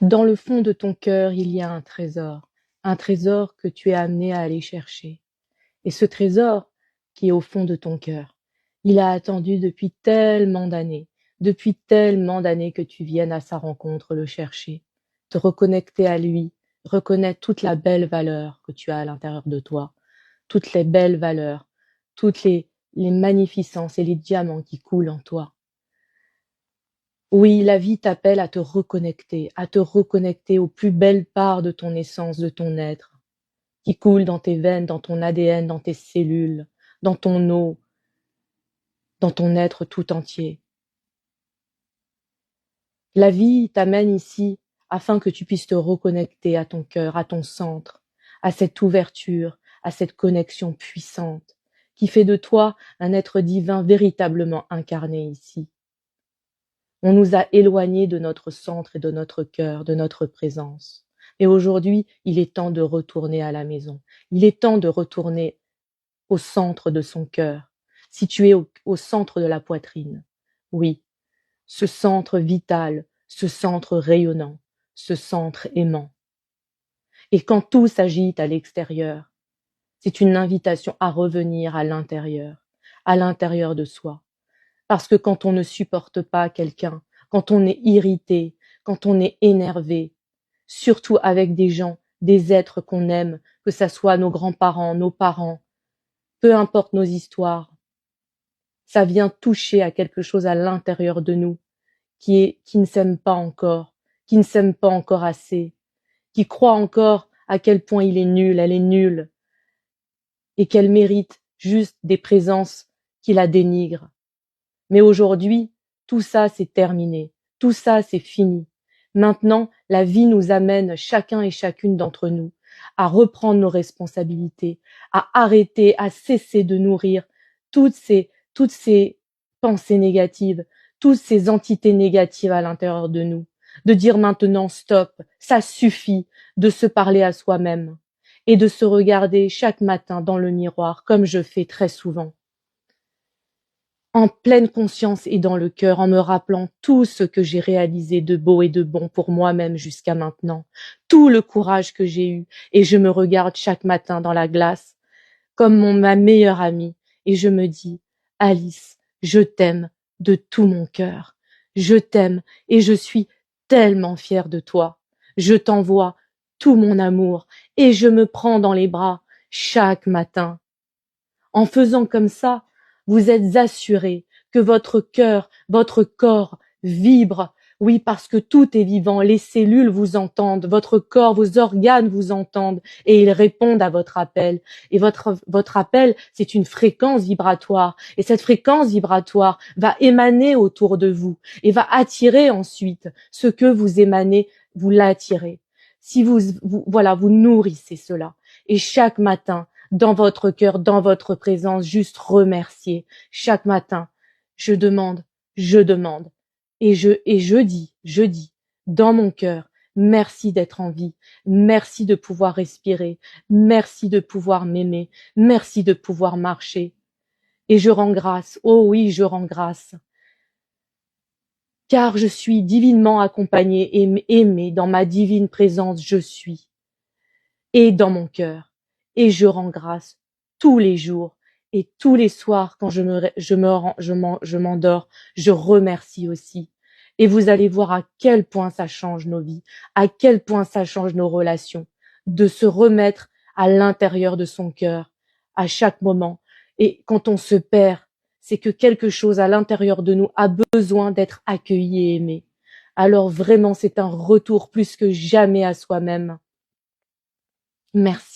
Dans le fond de ton cœur, il y a un trésor que tu es amené à aller chercher. Et ce trésor qui est au fond de ton cœur, il a attendu depuis tellement d'années que tu viennes à sa rencontre le chercher, te reconnecter à lui, reconnaître toute la belle valeur que tu as à l'intérieur de toi, toutes les belles valeurs, toutes les magnificences et les diamants qui coulent en toi. Oui, la vie t'appelle à te reconnecter aux plus belles parts de ton essence, de ton être, qui coulent dans tes veines, dans ton ADN, dans tes cellules, dans ton eau, dans ton être tout entier. La vie t'amène ici afin que tu puisses te reconnecter à ton cœur, à ton centre, à cette ouverture, à cette connexion puissante qui fait de toi un être divin véritablement incarné ici. On nous a éloignés de notre centre et de notre cœur, de notre présence. Et aujourd'hui, il est temps de retourner à la maison. Il est temps de retourner au centre de son cœur, situé au centre de la poitrine. Oui, ce centre vital, ce centre rayonnant, ce centre aimant. Et quand tout s'agite à l'extérieur, c'est une invitation à revenir à l'intérieur de soi. Parce que quand on ne supporte pas quelqu'un, quand on est irrité, quand on est énervé, surtout avec des gens, des êtres qu'on aime, que ça soit nos grands-parents, nos parents, peu importe nos histoires, ça vient toucher à quelque chose à l'intérieur de nous qui ne s'aime pas encore, qui ne s'aime pas encore assez, qui croit encore à quel point il est nul, elle est nulle, et qu'elle mérite juste des présences qui la dénigrent. Mais aujourd'hui, tout ça c'est terminé, tout ça c'est fini. Maintenant, la vie nous amène, chacun et chacune d'entre nous, à reprendre nos responsabilités, à arrêter, à cesser de nourrir toutes ces pensées négatives, toutes ces entités négatives à l'intérieur de nous. De dire maintenant stop, ça suffit de se parler à soi-même et de se regarder chaque matin dans le miroir, comme je fais très souvent, en pleine conscience et dans le cœur, en me rappelant tout ce que j'ai réalisé de beau et de bon pour moi-même jusqu'à maintenant, tout le courage que j'ai eu, et je me regarde chaque matin dans la glace comme ma meilleure amie, et je me dis, Alice, je t'aime de tout mon cœur, je t'aime et je suis tellement fière de toi, je t'envoie tout mon amour et je me prends dans les bras chaque matin. En faisant comme ça, vous êtes assuré que votre cœur, votre corps vibre. Oui, parce que tout est vivant, les cellules vous entendent, votre corps, vos organes vous entendent et ils répondent à votre appel. Et votre appel, c'est une fréquence vibratoire. Et cette fréquence vibratoire va émaner autour de vous et va attirer ensuite ce que vous émanez, vous l'attirez. Si voilà, vous nourrissez cela. Et chaque matin, dans votre cœur, dans votre présence, juste remercier. Chaque matin, je demande, et je dis, dans mon cœur, merci d'être en vie, merci de pouvoir respirer, merci de pouvoir m'aimer, merci de pouvoir marcher. Et je rends grâce, oh oui, je rends grâce, car je suis divinement accompagnée et aimée dans ma divine présence, je suis, et dans mon cœur. Et je rends grâce tous les jours et tous les soirs quand je m'endors, je remercie aussi. Et vous allez voir à quel point ça change nos vies, à quel point ça change nos relations, de se remettre à l'intérieur de son cœur à chaque moment. Et quand on se perd, c'est que quelque chose à l'intérieur de nous a besoin d'être accueilli et aimé. Alors vraiment, c'est un retour plus que jamais à soi-même. Merci.